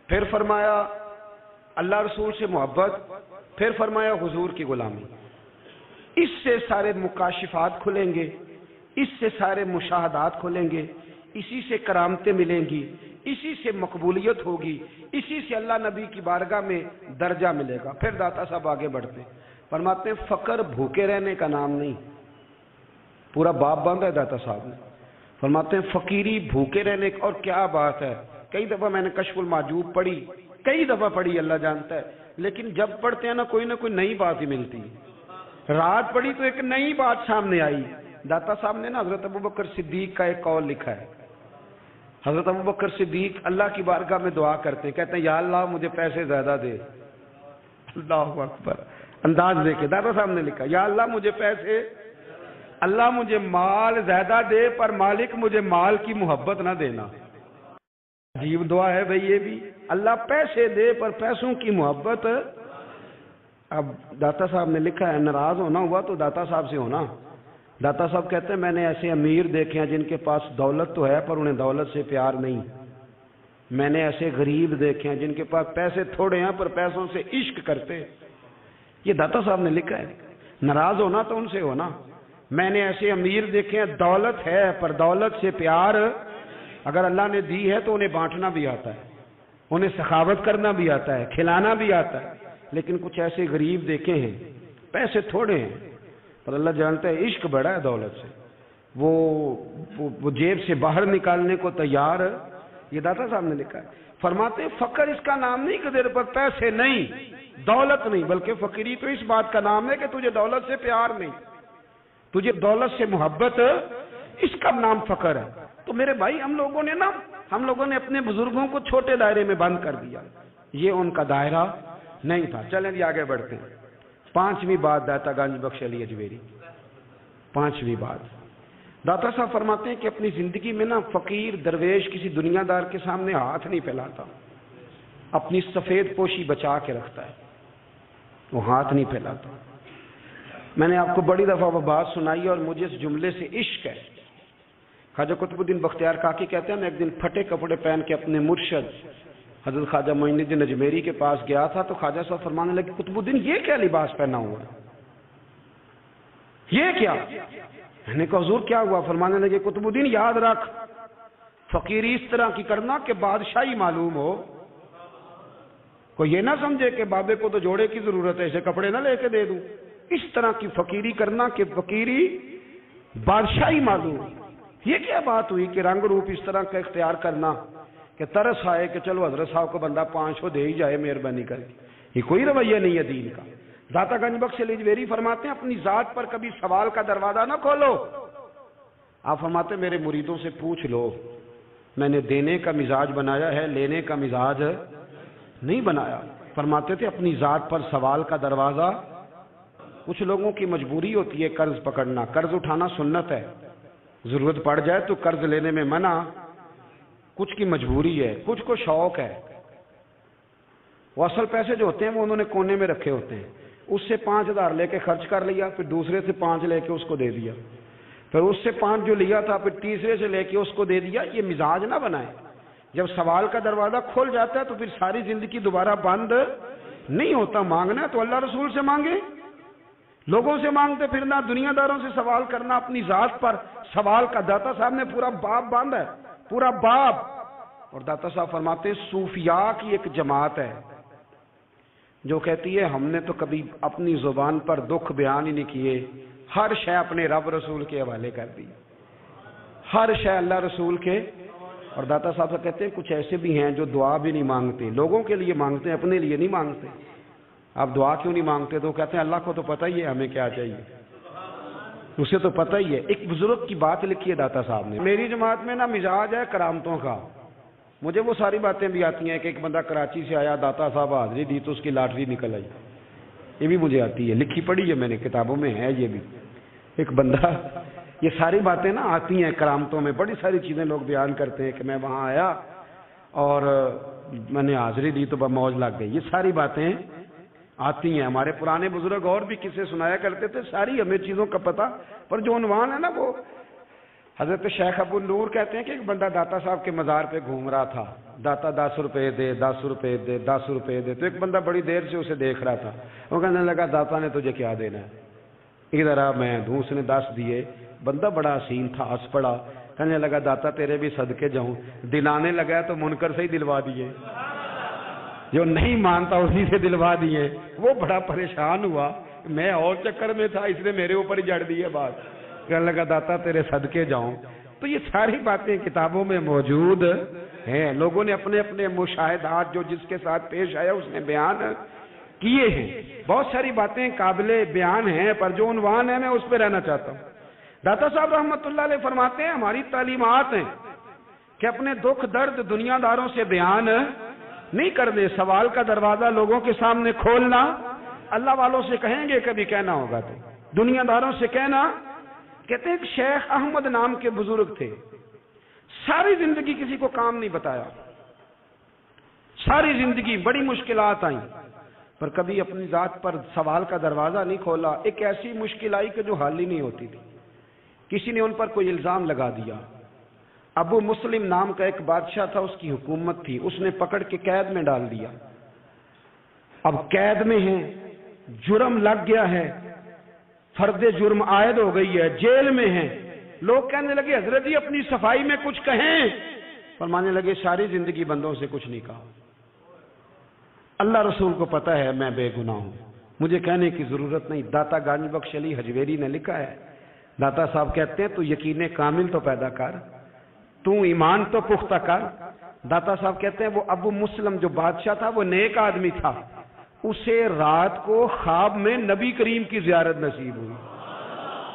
پھر فرمایا اللہ رسول سے محبت، پھر فرمایا حضور کی غلامی۔ اس سے سارے مکاشفات کھلیں گے، اس سے سارے مشاہدات کھلیں گے، اسی سے کرامتیں ملیں گی، اسی سے مقبولیت ہوگی، اسی سے اللہ نبی کی بارگاہ میں درجہ ملے گا۔ پھر داتا صاحب آگے بڑھتے ہیں، فرماتے ہیں فقر بھوکے رہنے کا نام نہیں، پورا باب باندھا ہے داتا صاحب نے۔ فرماتے ہیں فقیری بھوکے رہنے کا، اور کیا بات ہے، کئی دفعہ میں نے کشف المحجوب پڑھی، کئی دفعہ پڑھی، اللہ جانتا ہے، لیکن جب پڑھتے ہیں نا کوئی نہ کوئی نئی بات ہی ملتی ہے۔ رات پڑھی تو ایک نئی بات سامنے آئی۔ داتا صاحب نے نا حضرت ابوبکر صدیق کا ایک قول لکھا ہے۔ حضرت ابوبکر صدیق اللہ کی بارگاہ میں دعا کرتے ہیں، کہتے ہیں یا اللہ مجھے پیسے زیادہ دے۔ اللہ اکبر، انداز دیکھے داتا صاحب نے لکھا، یا اللہ مجھے پیسے، اللہ مجھے مال زیادہ دے، پر مالک مجھے مال کی محبت نہ دینا۔ عجیب دعا ہے بھئی یہ بھی، اللہ پیسے دے پر پیسوں کی محبت۔ اب داتا صاحب نے لکھا ہے ناراض ہونا ہوا تو داتا صاحب سے ہونا۔ داتا صاحب کہتے ہیں میں نے ایسے امیر دیکھے ہیں جن کے پاس دولت تو ہے پر انہیں دولت سے پیار نہیں، میں نے ایسے غریب دیکھے ہیں جن کے پاس پیسے تھوڑے ہیں پر پیسوں سے عشق کرتے۔ یہ داتا صاحب نے لکھا ہے، ناراض ہونا تو ان سے ہونا۔ میں نے ایسے امیر دیکھے ہیں دولت ہے پر دولت سے پیار، اگر اللہ نے دی ہے تو انہیں بانٹنا بھی آتا ہے، انہیں سخاوت کرنا بھی آتا ہے، کھلانا بھی آتا ہے، لیکن کچھ ایسے غریب دیکھے ہیں پیسے تھوڑے ہیں پر اللہ جانتا ہے عشق بڑا ہے دولت سے، وہ جیب سے باہر نکالنے کو تیار۔ یہ داتا صاحب نے لکھا ہے۔ فرماتے ہیں فقر اس کا نام نہیں کہ تیرے پر پیسے نہیں، دولت نہیں، بلکہ فقیری تو اس بات کا نام ہے کہ تجھے دولت سے پیار نہیں، تجھے دولت سے محبت، اس کا نام فقر ہے۔ تو میرے بھائی ہم لوگوں نے اپنے بزرگوں کو چھوٹے دائرے میں بند کر دیا، یہ ان کا دائرہ نہیں تھا۔ چلیں جی آگے بڑھتے ہیں۔ 5ویں بات داتا گنج بخش علی اجمیری، 5ویں بات داتا صاحب فرماتے ہیں کہ اپنی زندگی میں نا فقیر درویش کسی دنیا دار کے سامنے ہاتھ نہیں پھیلاتا، اپنی سفید پوشی بچا کے رکھتا ہے، وہ ہاتھ نہیں پھیلاتا۔ میں نے آپ کو بڑی دفعہ وہ بات سنائی اور مجھے اس جملے سے عشق ہے۔ خواجہ قطب الدین بختیار کاکی کہتے ہیں میں ایک دن پھٹے کپڑے پہن کے اپنے مرشد حضرت خواجہ معین الدین اجمیری کے پاس گیا تھا، تو خواجہ صاحب فرمانے لگے قطب الدین یہ کیا لباس پہنا ہوا ہے، یہ کیا؟ میں نے کہا حضور کیا ہوا؟ فرمانے لگے قطب الدین یاد رکھ فقیری اس طرح کی کرنا کہ بادشاہی معلوم ہو، کوئی یہ نہ سمجھے کہ بابے کو تو جوڑے کی ضرورت ہے ایسے کپڑے نہ لے کے دے دوں، اس طرح کی فقیری کرنا کہ فقیری بادشاہی معلوم ہو۔ یہ کیا بات ہوئی کہ رنگ روپ اس طرح کا اختیار کرنا کہ ترس آئے کہ چلو حضرت صاحب کو بندہ 500 دے ہی جائے مہربانی کر کے، یہ کوئی رویہ نہیں ہے دین کا۔ داتا گنج بخش علی اجمیری فرماتے ہیں اپنی ذات پر کبھی سوال کا دروازہ نہ کھولو۔ آپ فرماتے ہیں میرے مریدوں سے پوچھ لو، میں نے دینے کا مزاج بنایا ہے، لینے کا مزاج نہیں بنایا۔ فرماتے تھے اپنی ذات پر سوال کا دروازہ، کچھ لوگوں کی مجبوری ہوتی ہے قرض پکڑنا، قرض اٹھانا سنت ہے، ضرورت پڑ جائے تو قرض لینے میں منع، کچھ کی مجبوری ہے، کچھ کو شوق ہے، وہ اصل پیسے جو ہوتے ہیں وہ انہوں نے کونے میں رکھے ہوتے ہیں، اس سے 5000 لے کے خرچ کر لیا، پھر دوسرے سے 5 لے کے اس کو دے دیا، پھر اس سے 5 جو لیا تھا پھر تیسرے سے لے کے اس کو دے دیا. یہ مزاج نہ بنائے. جب سوال کا دروازہ کھل جاتا ہے تو پھر ساری زندگی دوبارہ بند نہیں ہوتا. مانگنا ہے تو اللہ رسول سے مانگے. لوگوں سے مانگتے پھرنا, دنیا داروں سے سوال کرنا, اپنی ذات پر سوال کا. داتا صاحب نے پورا باب باندھا ہے, پورا باب. اور داتا صاحب فرماتے ہیں صوفیاء کی ایک جماعت ہے جو کہتی ہے ہم نے تو کبھی اپنی زبان پر دکھ بیان ہی نہیں کیے, ہر شے اپنے رب رسول کے حوالے کر دی, ہر شے اللہ رسول کے. اور داتا صاحب سے کہتے ہیں کچھ ایسے بھی ہیں جو دعا بھی نہیں مانگتے, لوگوں کے لیے مانگتے ہیں, اپنے لیے نہیں مانگتے. آپ دعا کیوں نہیں مانگتے؟ تو کہتے ہیں اللہ کو تو پتہ ہی ہے ہمیں کیا چاہیے, اسے تو پتہ ہی ہے. ایک بزرگ کی بات لکھی ہے داتا صاحب نے, میری جماعت میں نا مزاج ہے کرامتوں کا. مجھے وہ ساری باتیں بھی آتی ہیں کہ ایک بندہ کراچی سے آیا, داتا صاحب حاضری دی تو اس کی لاٹری نکل آئی. یہ بھی مجھے آتی ہے, لکھی پڑھی ہے میں نے, کتابوں میں ہے یہ بھی. ایک بندہ, یہ ساری باتیں نا آتی ہیں کرامتوں میں, بڑی ساری چیزیں لوگ بیان کرتے ہیں کہ میں وہاں آیا اور میں نے حاضری دی تو موج لگ گئی. یہ ساری باتیں آتی ہیں. ہمارے پرانے بزرگ اور بھی قصے سنایا کرتے تھے, ساری ہمیں چیزوں کا پتہ. پر جو عنوان ہے نا وہ حضرت شیخ ابو نور کہتے ہیں کہ ایک بندہ داتا صاحب کے مزار پہ گھوم رہا تھا. داتا 10 روپے دے, 10 روپے دے, 10 روپے دے. تو ایک بندہ بڑی دیر سے اسے دیکھ رہا تھا. وہ کہنے لگا داتا نے تجھے کیا دینا ہے, ادھر آ میں دوں. اس نے 10 دیے. بندہ بڑا حسین تھا, ہنس پڑا. کہنے لگا داتا تیرے بھی صدقے جاؤں. دلانے لگا تو منکر سے ہی دلوا دیے, جو نہیں مانتا اسی سے دلوا دیے. وہ بڑا پریشان ہوا, میں اور چکر میں تھا, اس نے میرے اوپر ہی جڑ دی ہے بات. کہنے لگا داتا تیرے صدقے جاؤں. تو یہ ساری باتیں کتابوں میں موجود ہیں. لوگوں نے اپنے اپنے مشاہدات جو جس کے ساتھ پیش آیا اس نے بیان کیے ہیں. بہت ساری باتیں قابل بیان ہیں, پر جو عنوان ہے میں اس پہ رہنا چاہتا ہوں. داتا صاحب رحمت اللہ علیہ فرماتے ہیں ہماری تعلیمات ہیں کہ اپنے دکھ درد دنیا داروں سے بیان نہیں کرنے. سوال کا دروازہ لوگوں کے سامنے کھولنا, اللہ والوں سے کہیں گے کبھی کہنا ہوگا تو دنیا داروں سے کہنا. کہتے ہیں کہ شیخ احمد نام کے بزرگ تھے, ساری زندگی کسی کو کام نہیں بتایا, ساری زندگی بڑی مشکلات آئیں, پر کبھی اپنی ذات پر سوال کا دروازہ نہیں کھولا. ایک ایسی مشکل آئی کہ جو حل ہی نہیں ہوتی تھی. کسی نے ان پر کوئی الزام لگا دیا. ابو مسلم نام کا ایک بادشاہ تھا, اس کی حکومت تھی, اس نے پکڑ کے قید میں ڈال دیا. اب قید میں ہیں, جرم لگ گیا ہے, فرد جرم عائد ہو گئی ہے, جیل میں ہیں. لوگ کہنے لگے حضرت جی اپنی صفائی میں کچھ کہیں. فرمانے لگے ساری زندگی بندوں سے کچھ نہیں کہا, اللہ رسول کو پتہ ہے میں بے گناہ ہوں, مجھے کہنے کی ضرورت نہیں. داتا گانی بخش علی حجویری نے لکھا ہے, داتا صاحب کہتے ہیں تو یقین کامل تو پیدا کر, تو ایمان تو پختہ کر. داتا صاحب کہتے ہیں وہ ابو مسلم جو بادشاہ تھا وہ نیک آدمی تھا, اسے رات کو خواب میں نبی کریم کی زیارت نصیب ہوئی,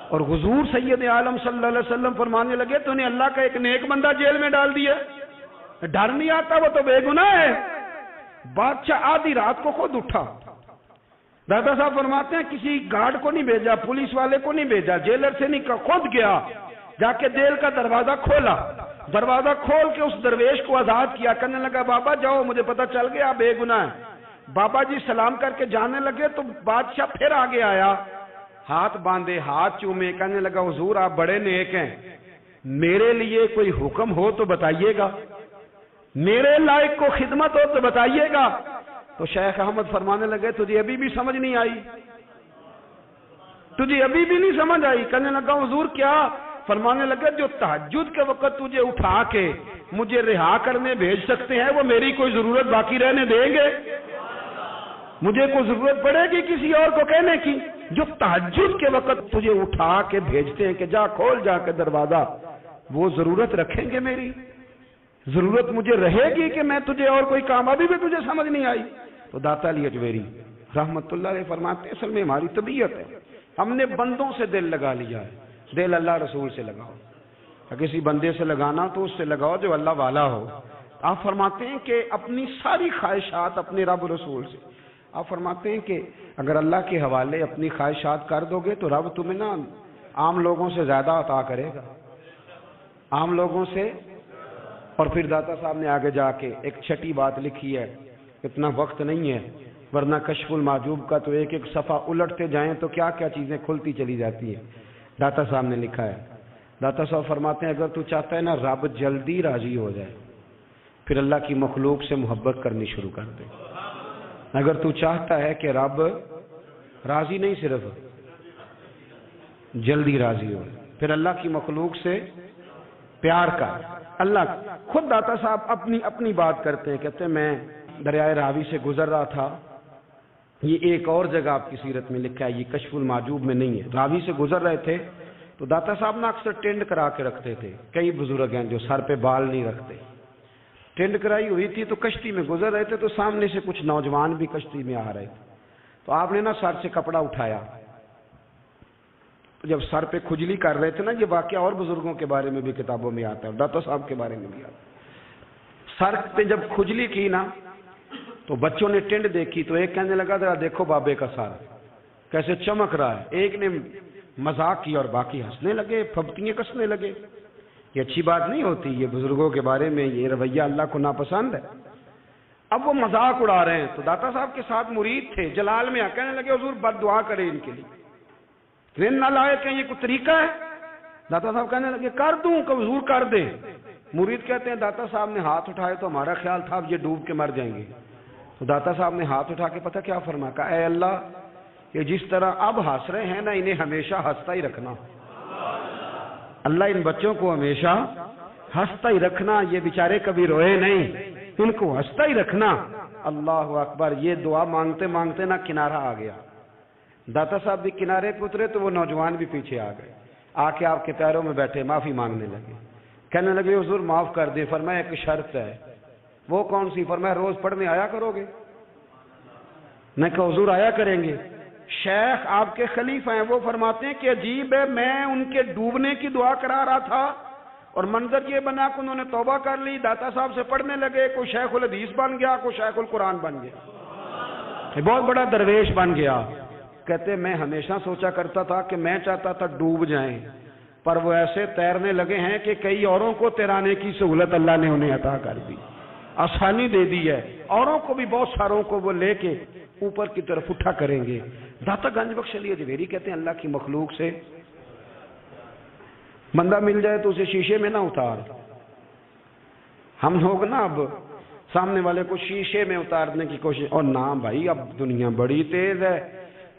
اور حضور سید عالم صلی اللہ علیہ وسلم فرمانے لگے تو نے اللہ کا ایک نیک بندہ جیل میں ڈال دیا, ڈر نہیں آتا, وہ تو بے گناہ ہے. بادشاہ آدھی رات کو خود اٹھا. دادا صاحب فرماتے ہیں کسی گارڈ کو نہیں بھیجا, پولیس والے کو نہیں بھیجا, جیلر سے نہیں, خود گیا, جا کے جیل کا دروازہ کھولا. دروازہ کھول کے اس درویش کو آزاد کیا. کہنے لگا بابا جاؤ, مجھے پتا چل گیا بے گناہ ہے. بابا جی سلام کر کے جانے لگے تو بادشاہ پھر آگے آیا, ہاتھ باندھے, ہاتھ چومے. کہنے لگا حضور آپ بڑے نیک ہیں, میرے لیے کوئی حکم ہو تو بتائیے گا, میرے لائق کو خدمت ہو تو بتائیے گا. تو شیخ احمد فرمانے لگے تجھے ابھی بھی سمجھ نہیں آئی, تجھے ابھی بھی نہیں سمجھ آئی. کہنے لگا حضور کیا؟ فرمانے لگے جو تہجد کے وقت تجھے اٹھا کے مجھے رہا کرنے بھیج سکتے ہیں وہ میری کوئی ضرورت باقی رہنے دیں گے؟ مجھے کوئی ضرورت پڑے گی کسی اور کو کہنے کی؟ جو تہجد کے وقت تجھے اٹھا کے بھیجتے ہیں کہ جا کھول جا کے دروازہ, وہ ضرورت رکھیں گے میری؟ ضرورت مجھے رہے گی کہ میں تجھے اور کوئی کام؟ ابھی بھی تجھے سمجھ نہیں آئی. تو داتا علی حجویری رحمت اللہ علیہ فرماتے ہیں اصل میں ہماری طبیعت ہے, ہم نے بندوں سے دل لگا لیا ہے. دل اللہ رسول سے لگاؤ, کسی بندے سے لگانا تو اس سے لگاؤ جو اللہ والا ہو. آپ فرماتے ہیں کہ اپنی ساری خواہشات اپنے رب رسول سے, آپ فرماتے ہیں کہ اگر اللہ کے حوالے اپنی خواہشات کر دو گے تو رب تمہیں نا عام لوگوں سے زیادہ عطا کرے گا, عام لوگوں سے. اور پھر داتا صاحب نے آگے جا کے ایک چھٹی بات لکھی ہے, اتنا وقت نہیں ہے ورنہ کشف المحجوب کا تو ایک ایک صفحہ الٹتے جائیں تو کیا کیا چیزیں کھلتی چلی جاتی ہیں. داتا صاحب نے لکھا ہے داتا صاحب فرماتے ہیں اگر تو چاہتا ہے نا رب جلدی راضی ہو جائے پھر اللہ کی مخلوق سے محبت کرنی شروع کر دے. اگر تو چاہتا ہے کہ رب راضی نہیں صرف جلدی راضی ہو پھر اللہ کی مخلوق سے پیار کر. اللہ خود داتا صاحب اپنی بات کرتے ہیں، کہتے ہیں میں دریائے راوی سے گزر رہا تھا. یہ ایک اور جگہ آپ کی سیرت میں لکھا ہے، یہ کشف المعجوب میں نہیں ہے. راوی سے گزر رہے تھے تو داتا صاحب نا اکثر ٹینڈ کرا کے رکھتے تھے. کئی بزرگ ہیں جو سر پہ بال نہیں رکھتے، ٹینڈ کرائی ہوئی تھی تو کشتی میں گزر رہے تھے تو سامنے سے کچھ نوجوان بھی کشتی میں آ رہے تھے. تو آپ نے نا سر سے کپڑا اٹھایا. جب سر پہ کھجلی کر رہے تھے نا، یہ واقعہ اور بزرگوں کے بارے میں بھی کتابوں میں آتا ہے، داتا صاحب کے بارے میں بھی آتا ہے. سر پہ جب کھجلی کی نا تو بچوں نے ٹینڈ دیکھی تو ایک کہنے لگا ذرا دیکھو بابے کا سر کیسے چمک رہا ہے. ایک نے مذاق کی اور باقی ہنسنے لگے، پھپتیاں کسنے لگے. یہ اچھی بات نہیں ہوتی، یہ بزرگوں کے بارے میں یہ رویہ اللہ کو ناپسند ہے. اب وہ مذاق اڑا رہے ہیں تو داتا صاحب کے ساتھ مرید تھے، جلال میں کہنے لگے حضور بد دعا کرے ان کے لیے، ٹرین نہ لائے کہ یہ کوئی طریقہ ہے. داتا صاحب کہنے لگے کر دوں کہ حضور کر دیں. مرید کہتے ہیں داتا صاحب نے ہاتھ اٹھائے تو ہمارا خیال تھا اب یہ ڈوب کے مر جائیں گے. تو داتا صاحب نے ہاتھ اٹھا کے پتہ کیا فرمایا، کہا اے اللہ یہ جس طرح اب ہنس رہے ہیں نا انہیں ہمیشہ ہنستا ہی رکھنا. اللہ ان بچوں کو ہمیشہ ہنستا ہی رکھنا، یہ بیچارے کبھی روئے نہیں، ان کو ہنستا ہی رکھنا. اللہ اکبر. یہ دعا مانگتے مانگتے نا کنارہ آ گیا. داتا صاحب بھی کنارے پہ اترے تو وہ نوجوان بھی پیچھے آ گئے، آ کے آپ کے پیروں میں بیٹھے معافی مانگنے لگے. کہنے لگے حضور معاف کر دیں. فرمایا ایک شرط ہے. وہ کون سی؟ فرمایا روز پڑھنے آیا کرو گے. میں کہا حضور آیا کریں گے. شیخ آپ کے خلیفہ ہیں، وہ فرماتے ہیں کہ عجیب ہے میں ان کے ڈوبنے کی دعا کرا رہا تھا اور منظر یہ بنا کہ انہوں نے توبہ کر لی، داتا صاحب سے پڑھنے لگے، کوئی شیخ الحدیث بن گیا، کوئی شیخ القرآن بن گیا، بہت بڑا درویش بن گیا. کہتے میں ہمیشہ سوچا کرتا تھا کہ میں چاہتا تھا ڈوب جائیں، پر وہ ایسے تیرنے لگے ہیں کہ کئی اوروں کو تیرانے کی سہولت اللہ نے انہیں عطا کر دی، آسانی دے دی ہے. اوروں کو بھی بہت ساروں کو وہ لے کے اوپر کی طرف اٹھا کریں گے. داتا گنج بخش علی اجمیری کہتے ہیں اللہ کی مخلوق سے بندہ مل جائے تو اسے شیشے میں نہ اتار. ہم لوگ نا اب سامنے والے کو شیشے میں اتارنے کی کوشش، اور نہ بھائی اب دنیا بڑی تیز ہے،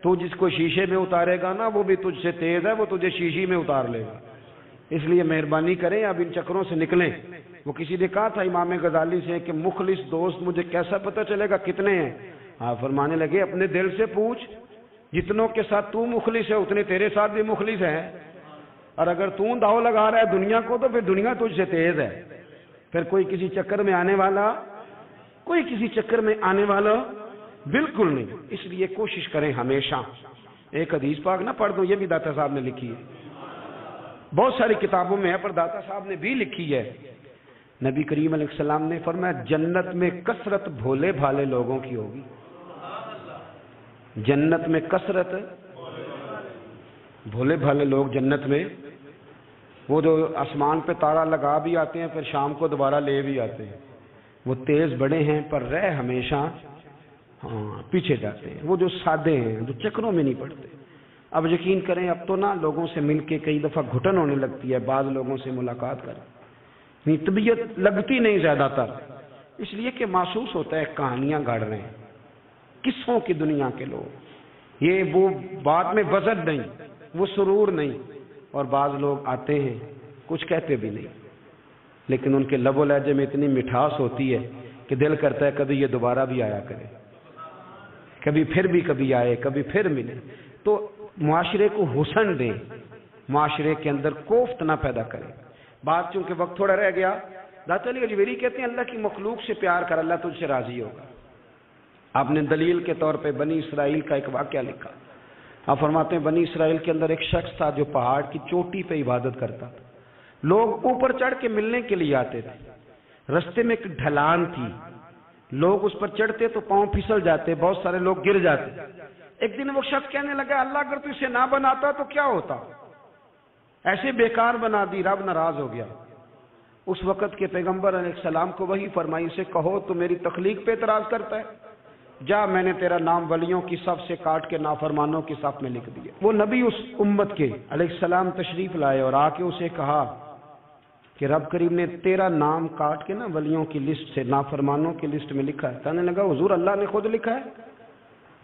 تو جس کو شیشے میں اتارے گا نا وہ بھی تجھ سے تیز ہے، وہ تجھے شیشی میں اتار لے گا. اس لیے مہربانی کریں اب ان چکروں سے نکلیں. وہ کسی نے کہا تھا امام غزالی سے کہ مخلص دوست مجھے کیسا پتہ چلے گا کتنے ہیں؟ فرمانے لگے اپنے دل سے پوچھ، جتنوں کے ساتھ تو مخلص ہے اتنے تیرے ساتھ بھی مخلص ہیں، اور اگر تو داؤ لگا رہا ہے دنیا کو تو پھر دنیا تجھ سے تیز ہے. پھر کوئی کسی چکر میں آنے والا بالکل نہیں. اس لیے کوشش کریں ہمیشہ. ایک حدیث پاک نہ پڑھ دو، یہ بھی داتا صاحب نے لکھی ہے، بہت ساری کتابوں میں ہے پر داتا صاحب نے بھی لکھی ہے. نبی کریم علیہ السلام نے فرمایا جنت میں کثرت بھولے بھالے لوگوں کی ہوگی. جنت میں کثرت بھولے بھالے لوگ جنت میں، وہ جو آسمان پہ تارا لگا بھی آتے ہیں پھر شام کو دوبارہ لے بھی آتے ہیں، وہ تیز بڑے ہیں پر رہ ہمیشہ پیچھے جاتے ہیں. وہ جو سادے ہیں جو چکروں میں نہیں پڑتے. اب یقین کریں اب تو نا لوگوں سے مل کے کئی دفعہ گھٹن ہونے لگتی ہے، بعض لوگوں سے ملاقات کریں طبیعت لگتی نہیں زیادہ تر، اس لیے کہ محسوس ہوتا ہے کہانیاں گڑھ رہے ہیں، قصوں کی دنیا کے لوگ. یہ وہ بات میں وزن نہیں، وہ سرور نہیں. اور بعض لوگ آتے ہیں کچھ کہتے بھی نہیں، لیکن ان کے لب و لہجے میں اتنی مٹھاس ہوتی ہے کہ دل کرتا ہے کبھی یہ دوبارہ بھی آیا کرے، کبھی آئے، کبھی پھر ملے. تو معاشرے کو حسن دیں، معاشرے کے اندر کوفت نہ پیدا کریں. بات چونکہ وقت تھوڑا رہ گیا، داتا علی اجمیری کہتے ہیں اللہ کی مخلوق سے پیار کر، اللہ تجھ سے راضی ہوگا. آپ نے دلیل کے طور پہ بنی اسرائیل کا ایک واقعہ لکھا. آپ فرماتے ہیں بنی اسرائیل کے اندر ایک شخص تھا جو پہاڑ کی چوٹی پہ عبادت کرتا تھا. لوگ اوپر چڑھ کے ملنے کے لیے آتے تھے. رستے میں ایک ڈھلان تھی، لوگ اس پر چڑھتے تو پاؤں پھسل جاتے، بہت سارے لوگ گر جاتے. ایک دن وہ شخص کہنے لگا اللہ اگر تو اسے نہ بناتا تو کیا ہوتا، ایسے بیکار بنا دی. رب ناراض ہو گیا. اس وقت کے پیغمبر علیہ السلام کو وحی فرمائی سے کہو تو میری تخلیق پہ اعتراض کرتا ہے، جا میں نے تیرا نام ولیوں کی صف سے کاٹ کے نافرمانوں کی صف میں لکھ دیا۔ وہ نبی اس امت کے علیہ السلام تشریف لائے اور آ کے اسے کہا کہ رب کریم نے تیرا نام کاٹ کے نا ولیوں کی لسٹ سے نافرمانوں کی لسٹ میں لکھا ہے۔ کہنے لگا حضور اللہ نے خود لکھا ہے؟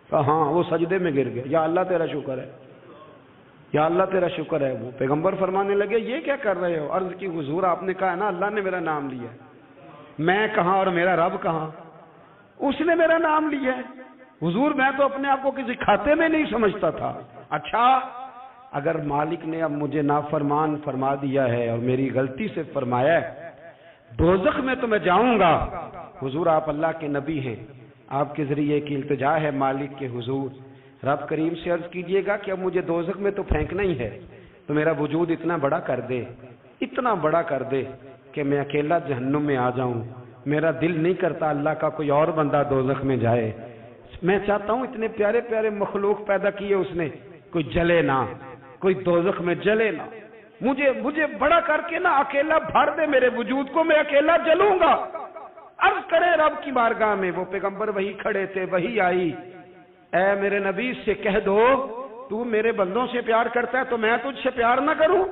کہا ہاں۔ وہ سجدے میں گر گئے، یا اللہ تیرا شکر ہے، یا اللہ تیرا شکر ہے۔ وہ پیغمبر فرمانے لگے یہ کیا کر رہے ہو؟ عرض کی حضور آپ نے کہا نا اللہ نے میرا نام لیا ہے، میں کہاں اور میرا رب کہاں؟ اس نے میرا نام لیا ہے۔ حضور میں تو اپنے آپ کو کسی کھاتے میں نہیں سمجھتا تھا۔ اچھا اگر مالک نے اب مجھے نافرمان فرما دیا ہے اور میری غلطی سے فرمایا ہے دوزخ میں تو میں جاؤں گا۔ حضور آپ اللہ کے نبی ہیں، آپ کے ذریعے کی التجا ہے مالک کے حضور، رب کریم سے عرض کیجئے گا کہ اب مجھے دوزخ میں تو پھینکنا ہی ہے، تو میرا وجود اتنا بڑا کر دے، اتنا بڑا کر دے کہ میں اکیلا جہنم میں آ جاؤں۔ میرا دل نہیں کرتا اللہ کا کوئی اور بندہ دوزخ میں جائے۔ میں چاہتا ہوں اتنے پیارے پیارے مخلوق پیدا کیے اس نے، کوئی جلے نہ، کوئی دوزخ میں جلے نہ۔ مجھے بڑا کر کے نا اکیلا بھر دے میرے وجود کو، میں اکیلا جلوں گا۔ عرض کرے رب کی بارگاہ میں، وہ پیغمبر وہی کھڑے تھے، وہی آئی، اے میرے نبی سے کہہ دو تو میرے بندوں سے پیار کرتا ہے تو میں تجھ سے پیار نہ کروں؟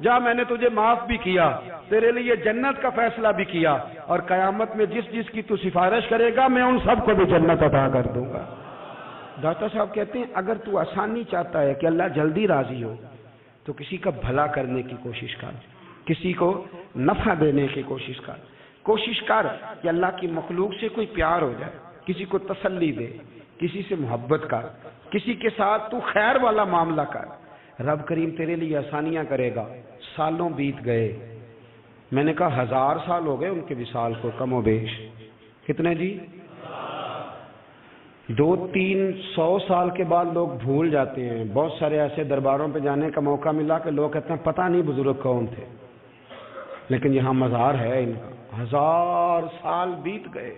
جا میں نے تجھے معاف بھی کیا، تیرے لیے جنت کا فیصلہ بھی کیا، اور قیامت میں جس جس کی تو سفارش کرے گا میں ان سب کو بھی جنت عطا کر دوں گا۔ داتا صاحب کہتے ہیں اگر تو آسانی چاہتا ہے کہ اللہ جلدی راضی ہو تو کسی کا بھلا کرنے کی کوشش کر، کسی کو نفع دینے کی کوشش کر، کوشش کر کہ اللہ کی مخلوق سے کوئی پیار ہو جائے، کسی کو تسلی دے، کسی سے محبت کر، کسی کے ساتھ تو خیر والا معاملہ کر، رب کریم تیرے لیے آسانیاں کرے گا۔ سالوں بیت گئے، میں نے کہا 1000 سال ہو گئے ان کے وصال کو کم و بیش۔ کتنے جی؟ 200-300 سال کے بعد لوگ بھول جاتے ہیں۔ بہت سارے ایسے درباروں پہ جانے کا موقع ملا کہ لوگ کہتے ہیں پتہ نہیں بزرگ کون تھے، لیکن یہاں مزار ہے ان کا۔ 1000 سال بیت گئے،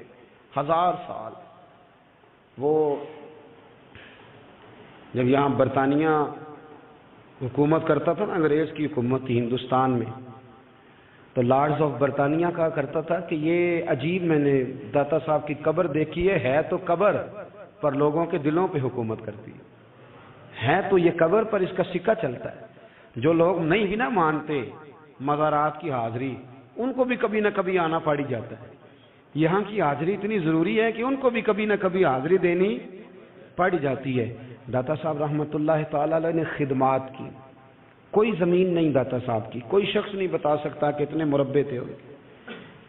1000 سال۔ وہ جب یہاں برطانیہ حکومت کرتا تھا نا، انگریز کی حکومت تھی ہندوستان میں، تو لارڈز آف برطانیہ کہا کرتا تھا کہ یہ عجیب، میں نے داتا صاحب کی قبر دیکھی ہے تو قبر پر لوگوں کے دلوں پہ حکومت کرتی ہے تو یہ قبر پر اس کا سکہ چلتا ہے۔ جو لوگ نہیں بھی نہ مانتے مزارات کی حاضری، ان کو بھی کبھی نہ کبھی آنا پڑ جاتا ہے۔ یہاں کی حاضری اتنی ضروری ہے کہ ان کو بھی کبھی نہ کبھی حاضری دینی پڑ جاتی ہے۔ داتا صاحب رحمۃ اللہ تعالی علیہ نے خدمات کی، کوئی زمین نہیں داتا صاحب کی، کوئی شخص نہیں بتا سکتا کہ اتنے مربے تھے،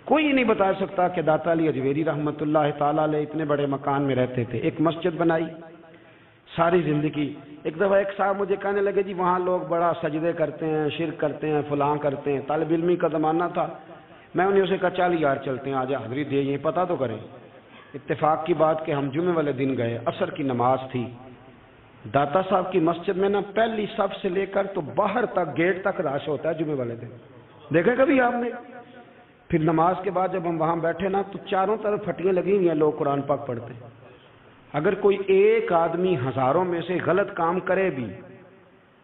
کوئی نہیں بتا سکتا کہ داتا علی اجویری رحمۃ اللہ تعالی علیہ اتنے بڑے مکان میں رہتے تھے۔ ایک مسجد بنائی ساری زندگی۔ ایک دفعہ ایک صاحب مجھے کہنے لگے جی وہاں لوگ بڑا سجدے کرتے ہیں، شرک کرتے ہیں، فلاں کرتے ہیں، طالب علمی کا زمانہ تھا۔ میں انہیں سے کہا چل یار چلتے ہیں، آج حاضری دے، یہ پتہ تو کریں۔ اتفاق کی بات کہ ہم جمعے والے دن گئے، عصر کی نماز تھی، داتا صاحب کی مسجد میں نا پہلی صف سے لے کر تو باہر تک گیٹ تک رش ہوتا ہے جمعے والے دن، دیکھا کبھی آپ نے؟ پھر نماز کے بعد جب ہم وہاں بیٹھے نا تو چاروں طرف پھٹیاں لگی ہوئی ہیں، لوگ قرآن پاک پڑھتے ہیں۔ اگر کوئی ایک آدمی ہزاروں میں سے غلط کام کرے بھی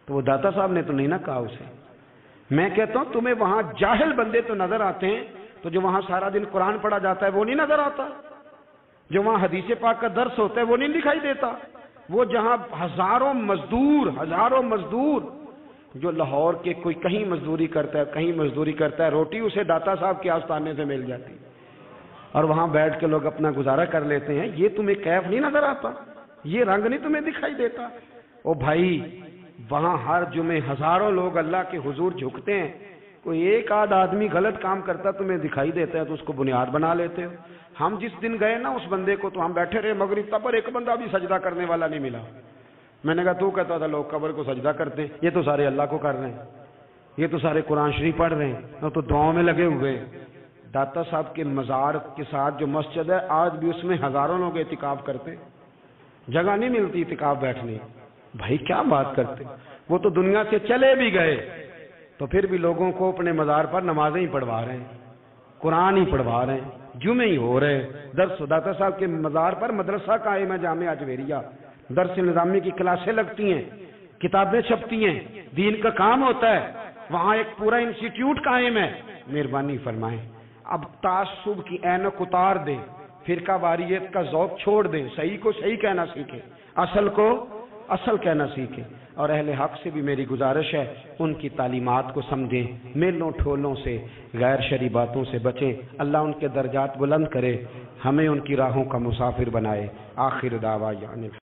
تو وہ داتا صاحب نے تو نہیں نہ کہا اسے۔ میں کہتا ہوں تمہیں وہاں جاہل بندے تو نظر آتے ہیں، تو جو وہاں سارا دن قرآن پڑھا جاتا ہے وہ نہیں نظر آتا، جو وہاں حدیث پاک کا درس ہوتا ہے وہ نہیں دکھائی دیتا، وہ جہاں ہزاروں مزدور جو لاہور کے کوئی کہیں مزدوری کرتا ہے، کہیں مزدوری کرتا ہے، روٹی اسے داتا صاحب کے آستانے سے مل جاتی اور وہاں بیٹھ کے لوگ اپنا گزارا کر لیتے ہیں۔ یہ تمہیں کیف نہیں نظر آتا، یہ رنگ نہیں تمہیں دکھائی دیتا؟ او بھائی وہاں ہر جمعے ہزاروں لوگ اللہ کے حضور جھکتے ہیں، کوئی ایک آدھ آدمی غلط کام کرتا تمہیں دکھائی دیتا ہے تو اس کو بنیاد بنا لیتے ہو۔ ہم جس دن گئے نا اس بندے کو تو ہم بیٹھے رہے مغرب تک پر ایک بندہ بھی سجدہ کرنے والا نہیں ملا۔ میں نے کہا تو کہتا تھا لوگ قبر کو سجدہ کرتے ہیں، یہ تو سارے اللہ کو کر رہے ہیں، یہ تو سارے قرآن شریف پڑھ رہے ہیں، تو دعاؤں میں لگے ہوئے۔ داتا صاحب کے مزار کے ساتھ جو مسجد ہے آج بھی اس میں ہزاروں لوگ اعتکاف کرتے ہیں، جگہ نہیں ملتی اعتکاف بیٹھنے۔ بھائی کیا بات کرتے، وہ تو دنیا سے چلے بھی گئے تو پھر بھی لوگوں کو اپنے مزار پر نمازیں ہی پڑھوا رہے ہیں، قرآن ہی پڑھوا رہے ہیں، جمعے ہی ہو رہے ہیں۔ درس داتا صاحب کے مزار پر مدرسہ قائم ہے جامعہ اجویریہ، درس نظامی کی کلاسیں لگتی ہیں، کتابیں چھپتی ہیں، دین کا کام ہوتا ہے، وہاں ایک پورا انسٹیٹیوٹ قائم ہے۔ مہربانی فرمائیں اب تعصب کی اینک اتار دیں، فرقہ واریت کا ذوق چھوڑ دیں، صحیح کو صحیح کہنا سیکھیں، اصل کو اصل کہنا سیکھیں۔ اور اہل حق سے بھی میری گزارش ہے ان کی تعلیمات کو سمجھیں، میلوں ٹھولوں سے، غیر شرعی باتوں سے بچیں۔ اللہ ان کے درجات بلند کرے، ہمیں ان کی راہوں کا مسافر بنائے۔ آخر دعوانا